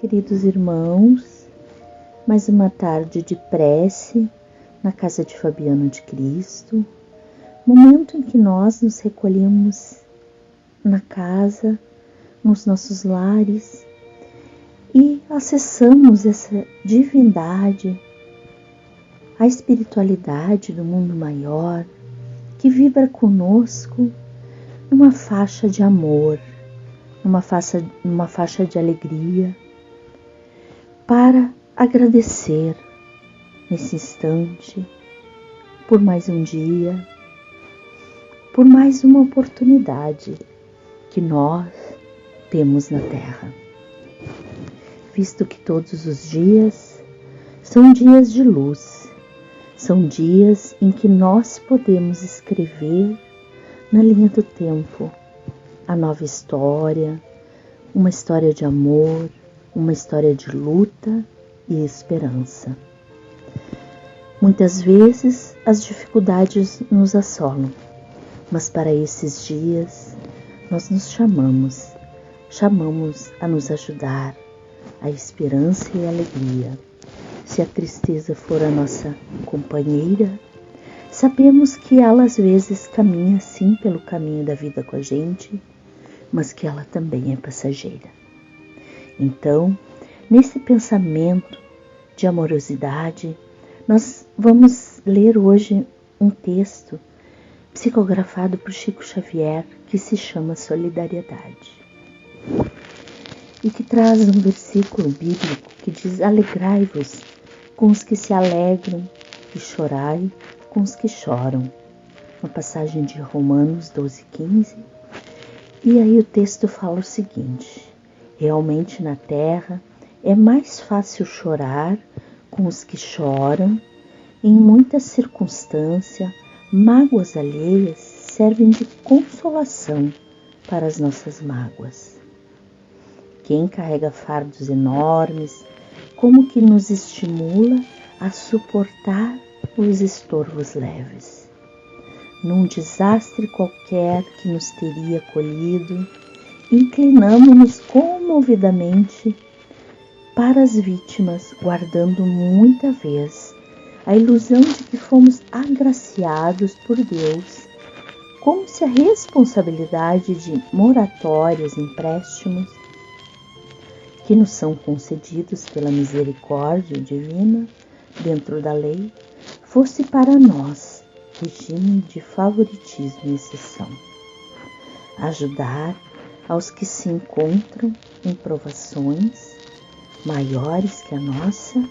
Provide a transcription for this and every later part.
queridos irmãos, mais uma tarde de prece na casa de Fabiano de Cristo, momento em que nós nos recolhemos na casa, nos nossos lares e acessamos essa divindade, a espiritualidade do mundo maior que vibra conosco numa faixa de amor, numa faixa de alegria, para agradecer nesse instante por mais um dia, por mais uma oportunidade que nós temos na Terra. Visto que todos os dias são dias de luz, são dias em que nós podemos escrever na linha do tempo a nova história, uma história de amor, uma história de luta e esperança. Muitas vezes as dificuldades nos assolam, mas para esses dias nós nos chamamos a nos ajudar, a esperança e a alegria. Se a tristeza for a nossa companheira, sabemos que ela às vezes caminha sim pelo caminho da vida com a gente, mas que ela também é passageira. Então, nesse pensamento de amorosidade, nós vamos ler hoje um texto psicografado por Chico Xavier que se chama Solidariedade e que traz um versículo bíblico que diz: alegrai-vos com os que se alegram e chorai com os que choram. Uma passagem de Romanos 12:15. E aí o texto fala o seguinte: realmente na terra é mais fácil chorar com os que choram. Em muitas circunstâncias, mágoas alheias servem de consolação para as nossas mágoas. Quem carrega fardos enormes, como que nos estimula a suportar os estorvos leves. Num desastre qualquer que nos teria colhido, inclinamo-nos comovidamente para as vítimas, guardando muita vez a ilusão de que fomos agraciados por Deus, como se a responsabilidade de moratórias, empréstimos, que nos são concedidos pela misericórdia divina dentro da lei, fosse para nós regime de favoritismo e exceção. Ajudar aos que se encontram em provações maiores que a nossa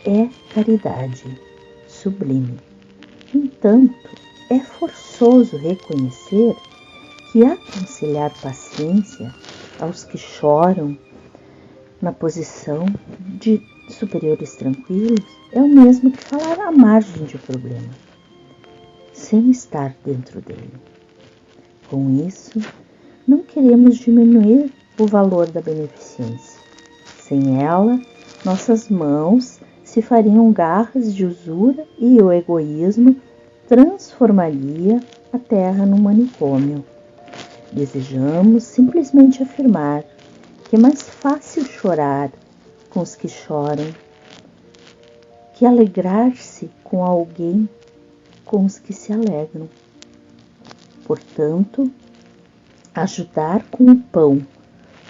é caridade sublime. No entanto, é forçoso reconhecer que aconselhar paciência aos que choram na posição de superiores tranquilos é o mesmo que falar à margem de um problema, sem estar dentro dele. Com isso, não queremos diminuir o valor da beneficência. Sem ela, nossas mãos se fariam garras de usura e o egoísmo transformaria a terra num manicômio. Desejamos simplesmente afirmar que é mais fácil chorar com os que choram que alegrar-se com alguém com os que se alegram. Portanto, ajudar com o pão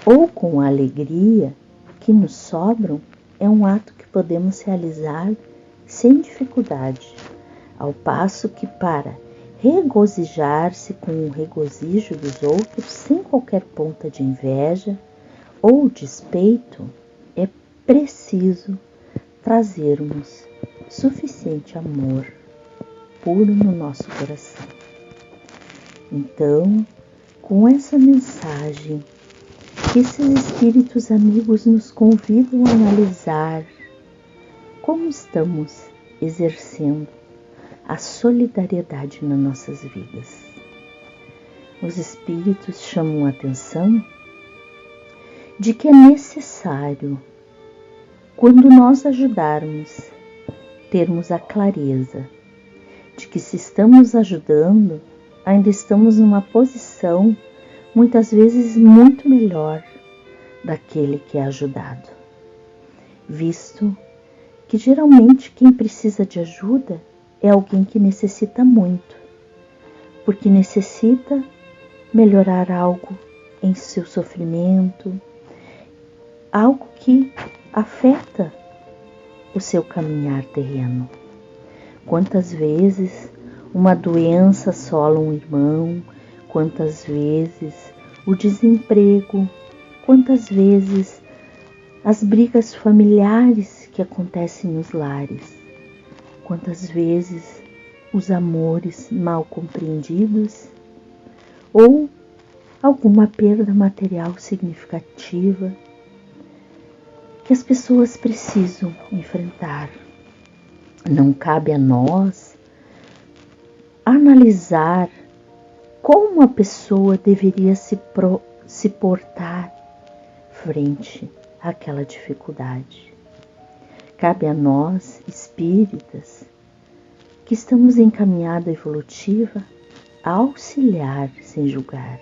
ou com a alegria que nos sobram é um ato que podemos realizar sem dificuldade, ao passo que para regozijar-se com o regozijo dos outros sem qualquer ponta de inveja ou despeito, é preciso trazermos suficiente amor puro no nosso coração. Então, com essa mensagem que esses espíritos amigos nos convidam a analisar como estamos exercendo a solidariedade nas nossas vidas. Os espíritos chamam a atenção de que é necessário, quando nós ajudarmos, termos a clareza de que se estamos ajudando, ainda estamos numa posição muitas vezes muito melhor daquele que é ajudado, visto que geralmente quem precisa de ajuda é alguém que necessita muito, porque necessita melhorar algo em seu sofrimento, algo que afeta o seu caminhar terreno. Quantas vezes uma doença assola um irmão, quantas vezes o desemprego, quantas vezes as brigas familiares que acontecem nos lares, quantas vezes os amores mal compreendidos ou alguma perda material significativa que as pessoas precisam enfrentar. Não cabe a nós analisar como a pessoa deveria se portar frente àquela dificuldade. Cabe a nós, espíritas, que estamos em caminhada evolutiva, auxiliar sem julgar.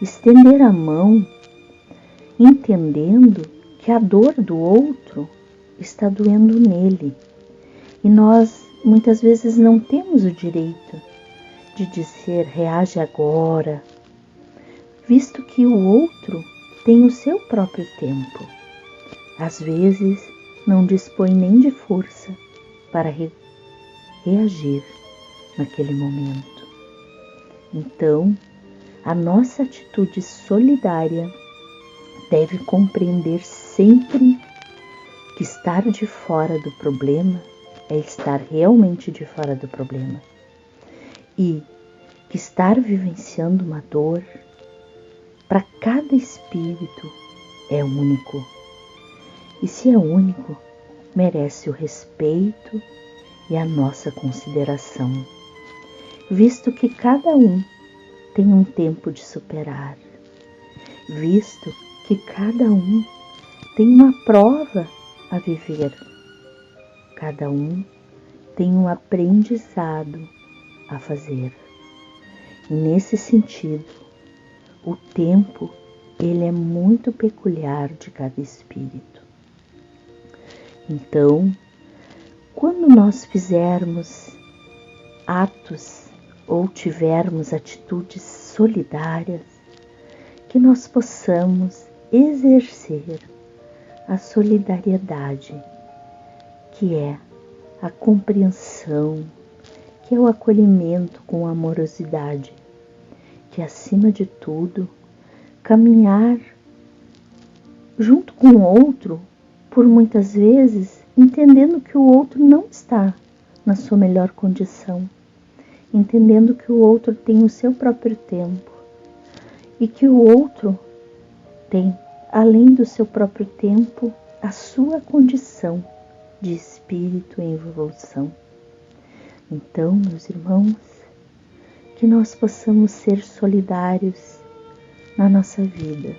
Estender a mão, entendendo que a dor do outro está doendo nele. E nós, muitas vezes, não temos o direito de dizer, reage agora, visto que o outro tem o seu próprio tempo. Às vezes, não dispõe nem de força para reagir naquele momento. Então, a nossa atitude solidária deve compreender sempre que estar de fora do problema é estar realmente de fora do problema e que estar vivenciando uma dor para cada espírito é único. E se é único, merece o respeito e a nossa consideração, visto que cada um tem um tempo de superar, visto que cada um tem uma prova a viver, cada um tem um aprendizado a fazer. E nesse sentido, o tempo, ele é muito peculiar de cada espírito. Então, quando nós fizermos atos ou tivermos atitudes solidárias, que nós possamos exercer a solidariedade, que é a compreensão, que é o acolhimento com amorosidade, que acima de tudo, caminhar junto com o outro, por muitas vezes, entendendo que o outro não está na sua melhor condição, entendendo que o outro tem o seu próprio tempo e que o outro tem, além do seu próprio tempo, a sua condição de espírito em evolução. Então, meus irmãos, que nós possamos ser solidários na nossa vida,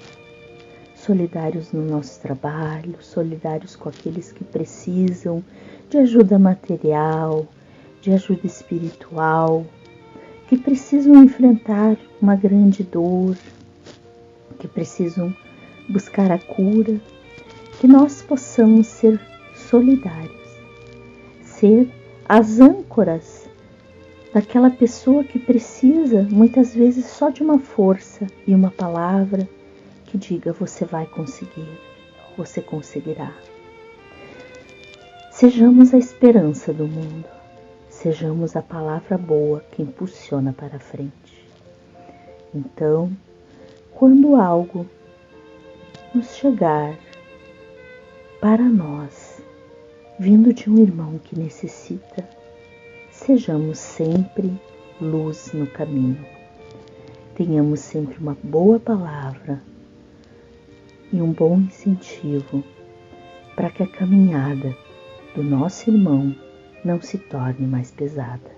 solidários no nosso trabalho, solidários com aqueles que precisam de ajuda material, de ajuda espiritual, que precisam enfrentar uma grande dor, que precisam buscar a cura, que nós possamos ser solidários, ser as âncoras daquela pessoa que precisa, muitas vezes, só de uma força e uma palavra que diga: você vai conseguir, você conseguirá. Sejamos a esperança do mundo, sejamos a palavra boa que impulsiona para a frente. Então, quando algo nos chegar para nós, vindo de um irmão que necessita, sejamos sempre luz no caminho. Tenhamos sempre uma boa palavra e um bom incentivo para que a caminhada do nosso irmão não se torne mais pesada.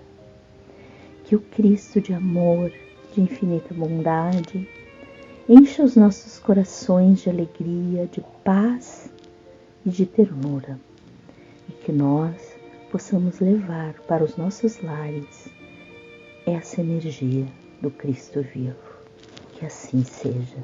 Que o Cristo de amor, de infinita bondade, encha os nossos corações de alegria, de paz e de ternura, e que nós possamos levar para os nossos lares essa energia do Cristo vivo. Que assim seja.